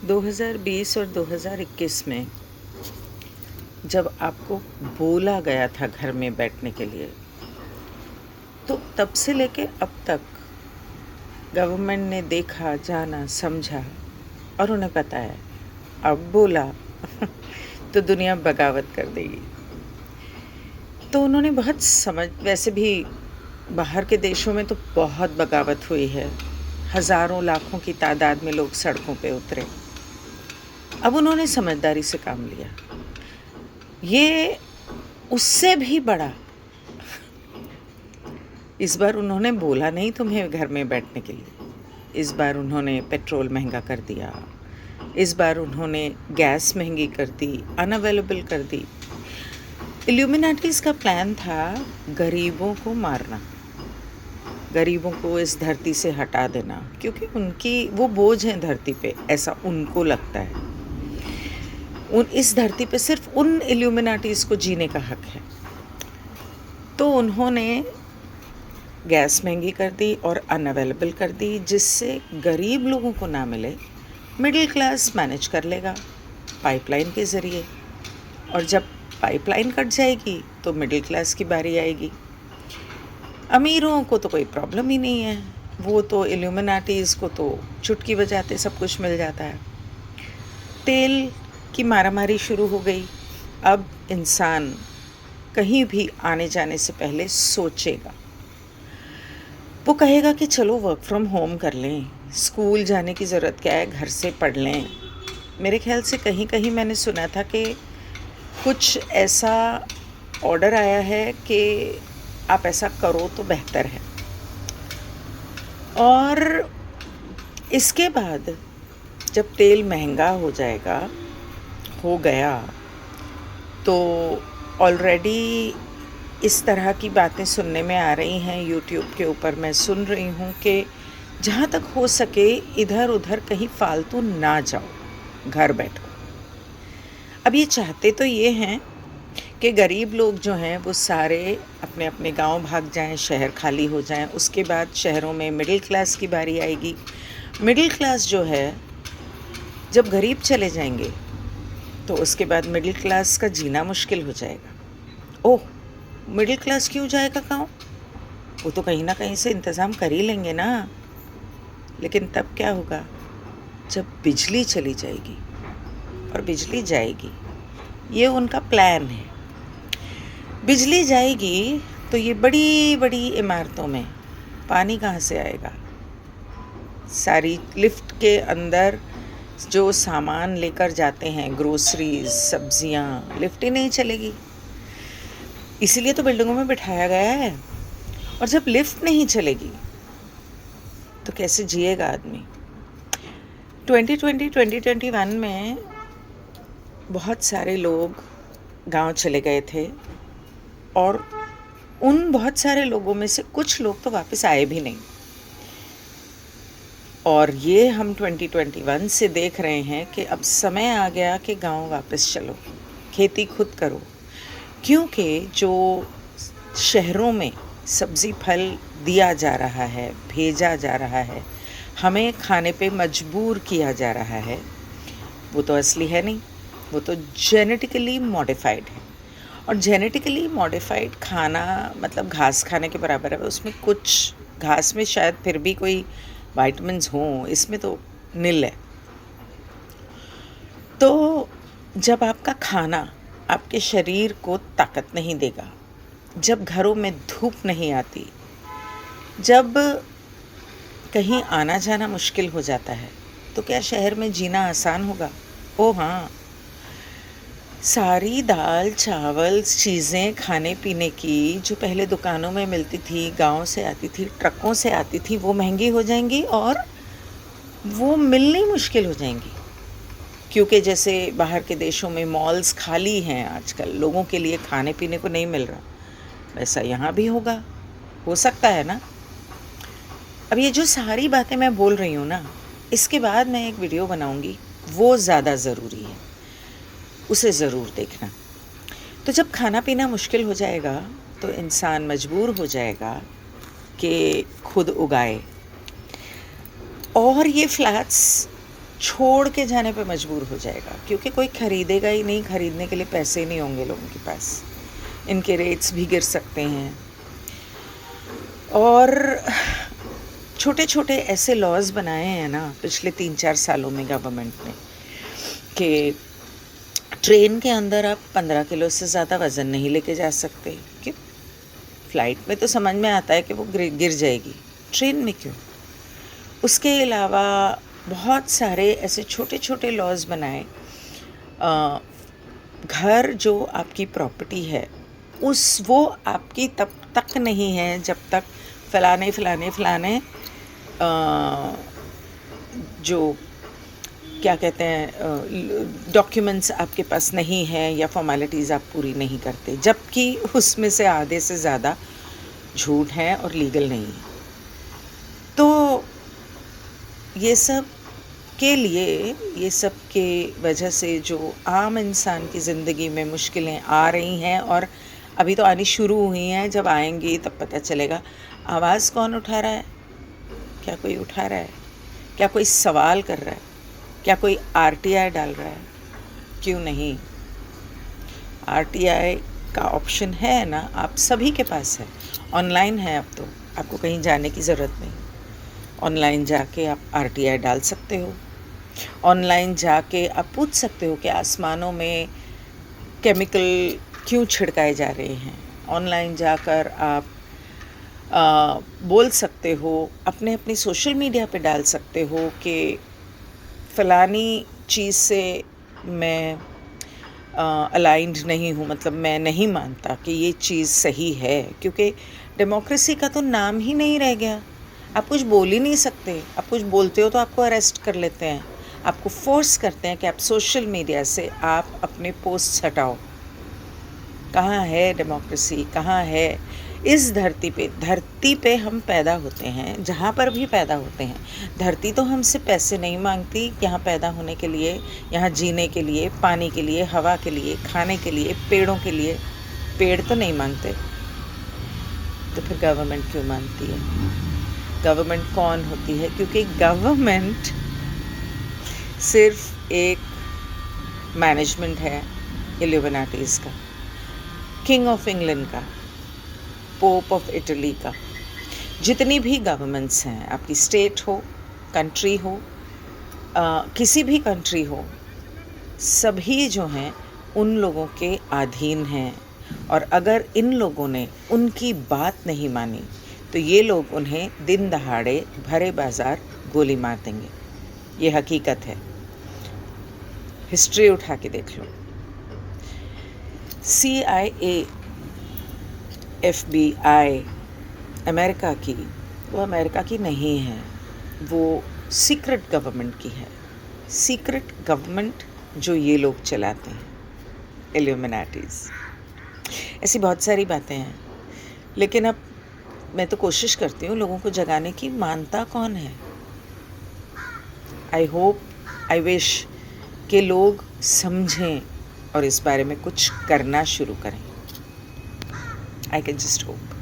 2020 और 2021 में जब आपको बोला गया था घर में बैठने के लिए, तो तब से लेके अब तक गवर्नमेंट ने देखा, जाना, समझा और उन्हें पता है अब बोला तो दुनिया बगावत कर देगी। तो उन्होंने बहुत समझ, वैसे भी बाहर के देशों में तो बहुत बगावत हुई है, हज़ारों लाखों की तादाद में लोग सड़कों पे उतरे। अब उन्होंने समझदारी से काम लिया। ये उससे भी बड़ा, इस बार उन्होंने बोला नहीं तुम्हें घर में बैठने के लिए, इस बार उन्होंने पेट्रोल महंगा कर दिया, इस बार उन्होंने गैस महंगी कर दी, अनअवेलेबल कर दी। इल्यूमिनाटीज़ का प्लान था गरीबों को मारना, गरीबों को इस धरती से हटा देना, क्योंकि उनकी वो बोझ हैं धरती पे, ऐसा उनको लगता है। इस धरती पे सिर्फ उन इल्यूमिनाटीज़ को जीने का हक है। तो उन्होंने गैस महंगी कर दी और अनअवेलेबल कर दी, जिससे गरीब लोगों को ना मिले, मिडिल क्लास मैनेज कर लेगा पाइपलाइन के ज़रिए। और जब पाइपलाइन कट जाएगी तो मिडिल क्लास की बारी आएगी। अमीरों को तो कोई प्रॉब्लम ही नहीं है, वो तो इल्यूमिनाटीज़ को तो चुटकी बजाते सब कुछ मिल जाता है। तेल की मारामारी शुरू हो गई। अब इंसान कहीं भी आने जाने से पहले सोचेगा, वो कहेगा कि चलो वर्क फ्रॉम होम कर लें, स्कूल जाने की ज़रूरत क्या है, घर से पढ़ लें। मेरे ख्याल से कहीं कहीं मैंने सुना था कि कुछ ऐसा ऑर्डर आया है कि आप ऐसा करो तो बेहतर है। और इसके बाद जब तेल महंगा हो गया तो ऑलरेडी इस तरह की बातें सुनने में आ रही हैं। यूट्यूब के ऊपर मैं सुन रही हूँ कि जहाँ तक हो सके इधर उधर कहीं फालतू ना जाओ, घर बैठो। अब ये चाहते तो ये हैं कि गरीब लोग जो हैं वो सारे अपने अपने गांव भाग जाएं, शहर खाली हो जाएं। उसके बाद शहरों में मिडिल क्लास की बारी आएगी। मिडिल क्लास जो है, जब गरीब चले जाएंगे तो उसके बाद मिडिल क्लास का जीना मुश्किल हो जाएगा। ओह, मिडिल क्लास क्यों जाएगा गाँव? वो तो कहीं ना कहीं से इंतज़ाम कर ही लेंगे ना। लेकिन तब क्या होगा जब बिजली चली जाएगी, और बिजली जाएगी, ये उनका प्लान है। बिजली जाएगी तो ये बड़ी बड़ी इमारतों में पानी कहाँ से आएगा? सारी लिफ्ट के अंदर जो सामान लेकर जाते हैं, ग्रोसरीज, सब्जियाँ, लिफ्ट ही नहीं चलेगी। इसीलिए तो बिल्डिंगों में बिठाया गया है। और जब लिफ्ट नहीं चलेगी तो कैसे जिएगा आदमी? 2021 में बहुत सारे लोग गांव चले गए थे, और उन बहुत सारे लोगों में से कुछ लोग तो वापस आए भी नहीं। और ये हम 2021 से देख रहे हैं कि अब समय आ गया कि गांव वापस चलो, खेती खुद करो। क्योंकि जो शहरों में सब्ज़ी फल दिया जा रहा है, भेजा जा रहा है, हमें खाने पे मजबूर किया जा रहा है, वो तो असली है नहीं, वो तो जेनेटिकली मॉडिफाइड है। और जेनेटिकली मॉडिफाइड खाना मतलब घास खाने के बराबर है। उसमें कुछ, घास में शायद फिर भी कोई विटामिन्स हों, इसमें तो नील है। तो जब आपका खाना आपके शरीर को ताकत नहीं देगा, जब घरों में धूप नहीं आती, जब कहीं आना जाना मुश्किल हो जाता है, तो क्या शहर में जीना आसान होगा? ओ हाँ, सारी दाल चावल चीज़ें खाने पीने की जो पहले दुकानों में मिलती थी, गांव से आती थी, ट्रकों से आती थी, वो महंगी हो जाएंगी और वो मिलनी मुश्किल हो जाएंगी। क्योंकि जैसे बाहर के देशों में मॉल्स खाली हैं आजकल, लोगों के लिए खाने पीने को नहीं मिल रहा, वैसा यहाँ भी होगा, हो सकता है ना। अब ये जो सारी बातें मैं बोल रही हूँ ना, इसके बाद मैं एक वीडियो बनाऊँगी, वो ज़्यादा ज़रूरी है, उसे ज़रूर देखना। तो जब खाना पीना मुश्किल हो जाएगा तो इंसान मजबूर हो जाएगा कि खुद उगाए। और ये फ्लैट्स छोड़ के जाने पे मजबूर हो जाएगा, क्योंकि कोई ख़रीदेगा ही नहीं, ख़रीदने के लिए पैसे ही नहीं होंगे लोगों के पास, इनके रेट्स भी गिर सकते हैं। और छोटे छोटे ऐसे लॉज बनाए हैं ना पिछले 3-4 सालों में गवर्नमेंट ने, कि ट्रेन के अंदर आप 15 किलो से ज़्यादा वज़न नहीं लेके जा सकते। क्यों? फ़्लाइट में तो समझ में आता है कि वो गिर जाएगी, ट्रेन में क्यों? उसके अलावा बहुत सारे ऐसे छोटे छोटे लॉज बनाए। घर जो आपकी प्रॉपर्टी है वो आपकी तब तक नहीं है जब तक फलाने जो क्या कहते हैं डॉक्यूमेंट्स आपके पास नहीं है या फॉर्मेलिटीज़ आप पूरी नहीं करते, जबकि उसमें से आधे से ज़्यादा झूठ है और लीगल नहीं है। तो ये सब के वजह से जो आम इंसान की ज़िंदगी में मुश्किलें आ रही हैं, और अभी तो आनी शुरू हुई हैं, जब आएंगी तब पता चलेगा। आवाज़ कौन उठा रहा है? क्या कोई उठा रहा है? क्या कोई सवाल कर रहा है? क्या कोई RTI डाल रहा है? क्यों नहीं? RTI का ऑप्शन है ना, आप सभी के पास है, ऑनलाइन है। अब तो आपको कहीं जाने की ज़रूरत नहीं, ऑनलाइन जाके आप RTI डाल सकते हो। ऑनलाइन जाके आप पूछ सकते हो कि आसमानों में केमिकल क्यों छिड़काए जा रहे हैं। ऑनलाइन जाकर आप बोल सकते हो, अपनी सोशल मीडिया पे डाल सकते हो कि फ़लानी चीज़ से मैं अलाइंड नहीं हूँ, मतलब मैं नहीं मानता कि ये चीज़ सही है, क्योंकि डेमोक्रेसी का तो नाम ही नहीं रह गया। आप कुछ बोल ही नहीं सकते, आप कुछ बोलते हो तो आपको अरेस्ट कर लेते हैं, आपको फोर्स करते हैं कि आप सोशल मीडिया से आप अपने पोस्ट हटाओ। कहाँ है डेमोक्रेसी? कहाँ है? इस धरती पे हम पैदा होते हैं, जहाँ पर भी पैदा होते हैं, धरती तो हमसे पैसे नहीं मांगती यहाँ पैदा होने के लिए, यहाँ जीने के लिए, पानी के लिए, हवा के लिए, खाने के लिए, पेड़ों के लिए। पेड़ तो नहीं मांगते, तो फिर गवर्नमेंट क्यों मांगती है? गवर्नमेंट कौन होती है? क्योंकि गवर्नमेंट सिर्फ एक मैनेजमेंट है इल्यूमिनाटीज़ का, किंग ऑफ इंग्लैंड का, पोप ऑफ इटली का। जितनी भी गवर्नमेंट्स हैं, आपकी स्टेट हो, कंट्री हो, किसी भी कंट्री हो, सभी जो हैं उन लोगों के अधीन हैं। और अगर इन लोगों ने उनकी बात नहीं मानी तो ये लोग उन्हें दिन दहाड़े भरे बाज़ार गोली मार देंगे। ये हकीकत है, हिस्ट्री उठा के देख लो। CIA, FBI अमेरिका की, वो अमेरिका की नहीं है, वो सीक्रेट गवर्नमेंट की है। सीक्रेट गवर्नमेंट जो ये लोग चलाते हैं, इल्यूमिनाटीज़। ऐसी बहुत सारी बातें हैं, लेकिन अब मैं तो कोशिश करती हूँ लोगों को जगाने की। मानता कौन है? आई विश कि लोग समझें और इस बारे में कुछ करना शुरू करें। I can just hope.